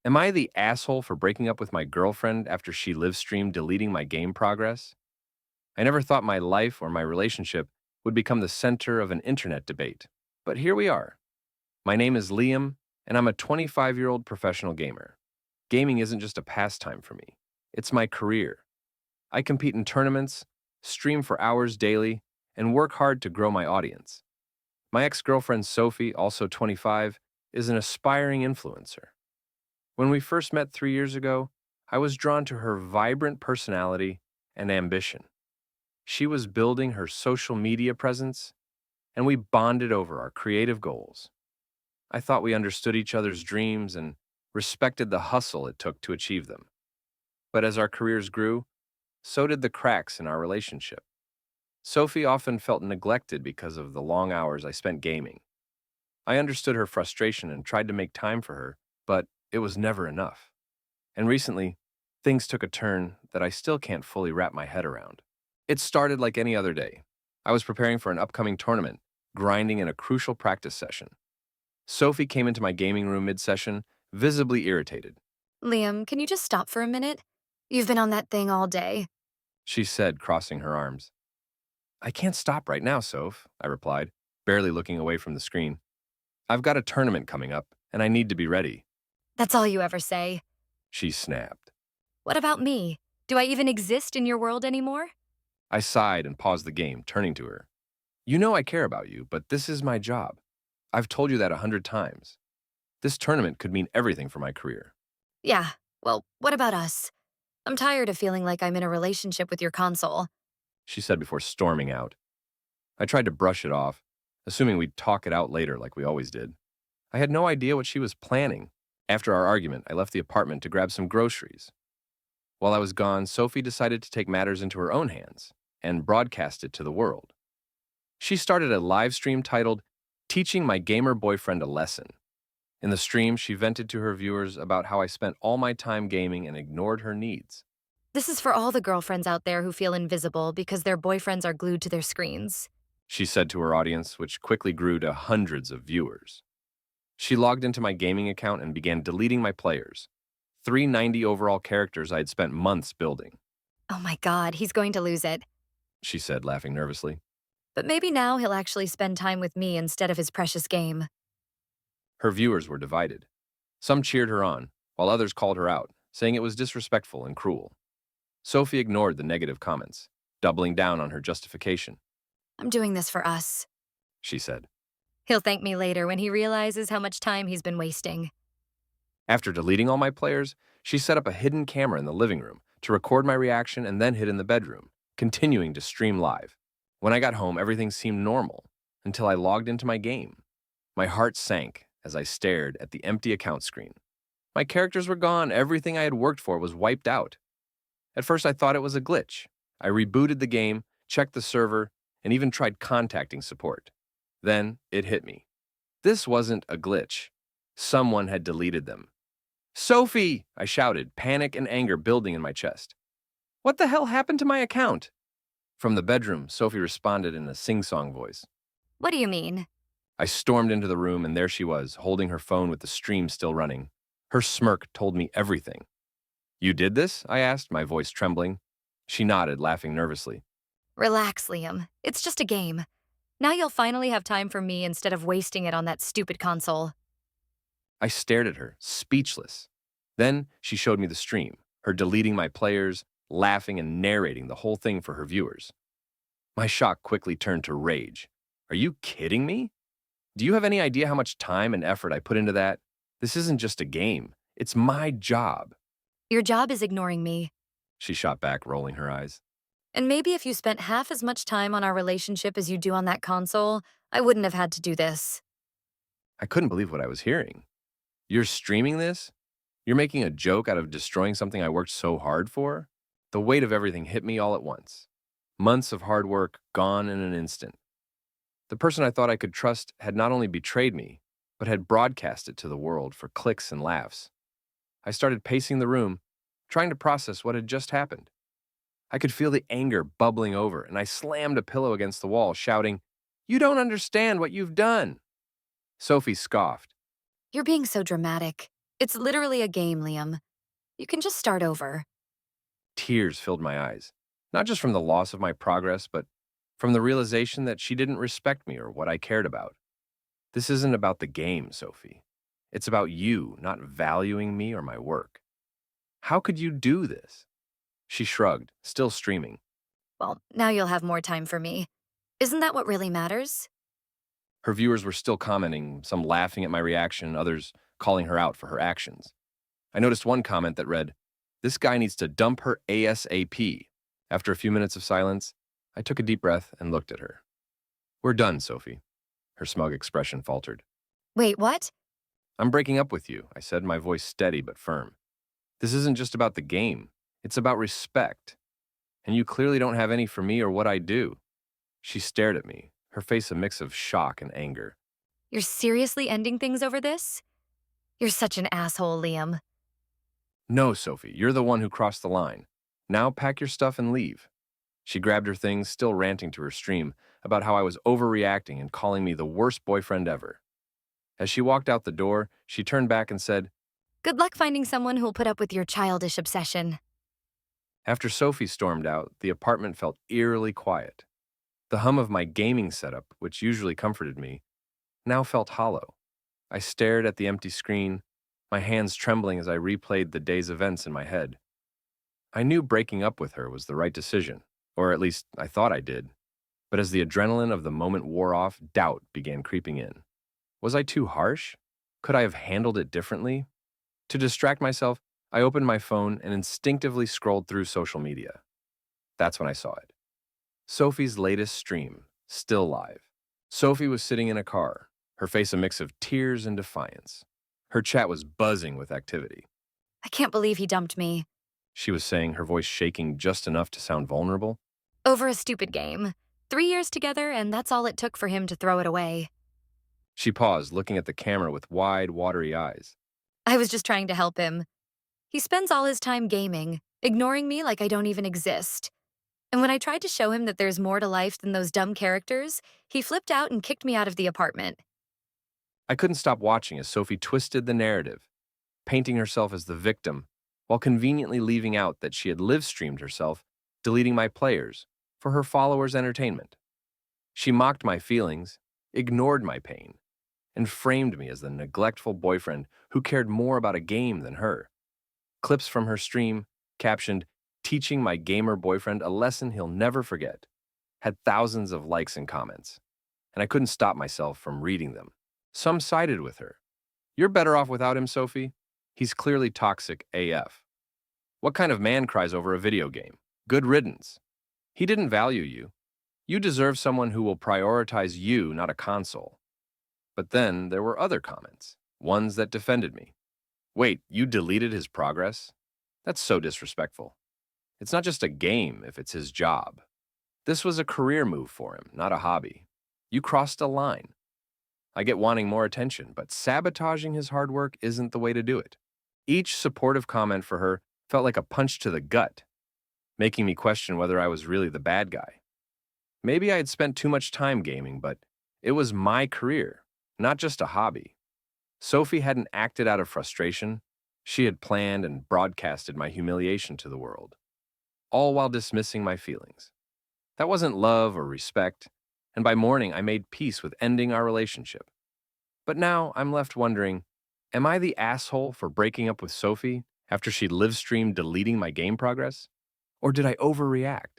Am I the asshole for breaking up with my girlfriend after she live streamed deleting my game progress? I never thought my life or my relationship would become the center of an internet debate. But here we are. My name is Liam, and I'm a 25-year-old professional gamer. Gaming isn't just a pastime for me, it's my career. I compete in tournaments, stream for hours daily, and work hard to grow my audience. My ex-girlfriend Sophie, also 25, is an aspiring influencer. When we first met 3 years ago, I was drawn to her vibrant personality and ambition. She was building her social media presence, and we bonded over our creative goals. I thought we understood each other's dreams and respected the hustle it took to achieve them. But as our careers grew, so did the cracks in our relationship. Sophie often felt neglected because of the long hours I spent gaming. I understood her frustration and tried to make time for her, but it was never enough. And recently, things took a turn that I still can't fully wrap my head around. It started like any other day. I was preparing for an upcoming tournament, grinding in a crucial practice session. Sophie came into my gaming room mid-session, visibly irritated. Liam, can you just stop for a minute? You've been on that thing all day. She said, crossing her arms. I can't stop right now, Soph, I replied, barely looking away from the screen. I've got a tournament coming up, and I need to be ready, That's all you ever say. she snapped. What about me? Do I even exist in your world anymore? I sighed and paused the game, turning to her. You know I care about you, but this is my job. I've told you that 100 times. This tournament could mean everything for my career, Yeah, well, what about us? I'm tired of feeling like I'm in a relationship with your console. she said before storming out. I tried to brush it off, assuming we'd talk it out later like we always did. I had no idea what she was planning. After our argument, I left the apartment to grab some groceries. While I was gone, Sophie decided to take matters into her own hands and broadcast it to the world. She started a live stream titled Teaching My Gamer Boyfriend a Lesson. In the stream, she vented to her viewers about how I spent all my time gaming and ignored her needs. This is for all the girlfriends out there who feel invisible because their boyfriends are glued to their screens. She said to her audience, which quickly grew to hundreds of viewers. She logged into my gaming account and began deleting my players, 390 overall characters I had spent months building, Oh my god, he's going to lose it. she said, laughing nervously. But maybe now he'll actually spend time with me instead of his precious game. Her viewers were divided. Some cheered her on, while others called her out, saying it was disrespectful and cruel. Sophie ignored the negative comments, doubling down on her justification, I'm doing this for us. she said. He'll thank me later when he realizes how much time he's been wasting. After deleting all my players, she set up a hidden camera in the living room to record my reaction and then hid in the bedroom, continuing to stream live. When I got home, everything seemed normal until I logged into my game. My heart sank as I stared at the empty account screen. My characters were gone, everything I had worked for was wiped out. At first, I thought it was a glitch. I rebooted the game, checked the server, and even tried contacting support. Then it hit me. This wasn't a glitch. Someone had deleted them. Sophie! I shouted, panic and anger building in my chest. What the hell happened to my account? From the bedroom, Sophie responded in a sing-song voice. What do you mean? I stormed into the room, and there she was, holding her phone with the stream still running. Her smirk told me everything. You did this? I asked, my voice trembling. She nodded, laughing nervously. Relax, Liam. It's just a game. Now you'll finally have time for me instead of wasting it on that stupid console. I stared at her, speechless. Then she showed me the stream, her deleting my players, laughing and narrating the whole thing for her viewers. My shock quickly turned to rage. Are you kidding me? Do you have any idea how much time and effort I put into that? This isn't just a game. It's my job, Your job is ignoring me. she shot back, rolling her eyes. And maybe if you spent half as much time on our relationship as you do on that console, I wouldn't have had to do this. I couldn't believe what I was hearing. You're streaming this? You're making a joke out of destroying something I worked so hard for? The weight of everything hit me all at once. Months of hard work gone in an instant. The person I thought I could trust had not only betrayed me, but had broadcast it to the world for clicks and laughs. I started pacing the room, trying to process what had just happened. I could feel the anger bubbling over, and I slammed a pillow against the wall, shouting, "You don't understand what you've done!" Sophie scoffed. You're being so dramatic. It's literally a game, Liam. You can just start over. Tears filled my eyes, not just from the loss of my progress, but from the realization that she didn't respect me or what I cared about. This isn't about the game, Sophie. It's about you not valuing me or my work. How could you do this? She shrugged, still streaming. Well, now you'll have more time for me. Isn't that what really matters? Her viewers were still commenting, some laughing at my reaction, others calling her out for her actions. I noticed one comment that read, "This guy needs to dump her ASAP." After a few minutes of silence, I took a deep breath and looked at her. "We're done, Sophie." Her smug expression faltered. Wait, what? "I'm breaking up with you," I said, my voice steady but firm. "This isn't just about the game. It's about respect. And you clearly don't have any for me or what I do." She stared at me, her face a mix of shock and anger. You're seriously ending things over this? You're such an asshole, Liam. "No, Sophie, you're the one who crossed the line. Now pack your stuff and leave." She grabbed her things, still ranting to her stream about how I was overreacting and calling me the worst boyfriend ever. As she walked out the door, she turned back and said, Good luck finding someone who'll put up with your childish obsession. After Sophie stormed out, the apartment felt eerily quiet. The hum of my gaming setup, which usually comforted me, now felt hollow. I stared at the empty screen, my hands trembling as I replayed the day's events in my head. I knew breaking up with her was the right decision, or at least I thought I did. But as the adrenaline of the moment wore off, doubt began creeping in. Was I too harsh? Could I have handled it differently? To distract myself, I opened my phone and instinctively scrolled through social media. That's when I saw it. Sophie's latest stream, still live. Sophie was sitting in a car, her face a mix of tears and defiance. Her chat was buzzing with activity. I can't believe he dumped me. She was saying, her voice shaking just enough to sound vulnerable. Over a stupid game. 3 years together, and that's all it took for him to throw it away. She paused, looking at the camera with wide, watery eyes. I was just trying to help him. He spends all his time gaming, ignoring me like I don't even exist. And when I tried to show him that there's more to life than those dumb characters, he flipped out and kicked me out of the apartment. I couldn't stop watching as Sophie twisted the narrative, painting herself as the victim, while conveniently leaving out that she had live-streamed herself, deleting my players, for her followers' entertainment. She mocked my feelings, ignored my pain, and framed me as the neglectful boyfriend who cared more about a game than her. Clips from her stream, captioned, "Teaching my gamer boyfriend a lesson he'll never forget," had thousands of likes and comments, and I couldn't stop myself from reading them. Some sided with her. "You're better off without him, Sophie. He's clearly toxic AF. What kind of man cries over a video game? Good riddance. He didn't value you. You deserve someone who will prioritize you, not a console." But then there were other comments, ones that defended me. "Wait, you deleted his progress? That's so disrespectful. It's not just a game if it's his job. This was a career move for him, not a hobby. You crossed a line. I get wanting more attention, but sabotaging his hard work isn't the way to do it." Each supportive comment for her felt like a punch to the gut, making me question whether I was really the bad guy. Maybe I had spent too much time gaming, but it was my career, not just a hobby. Sophie hadn't acted out of frustration. She had planned and broadcasted my humiliation to the world, all while dismissing my feelings. That wasn't love or respect, and by morning I made peace with ending our relationship. But now I'm left wondering, am I the asshole for breaking up with Sophie after she live-streamed deleting my game progress? Or did I overreact?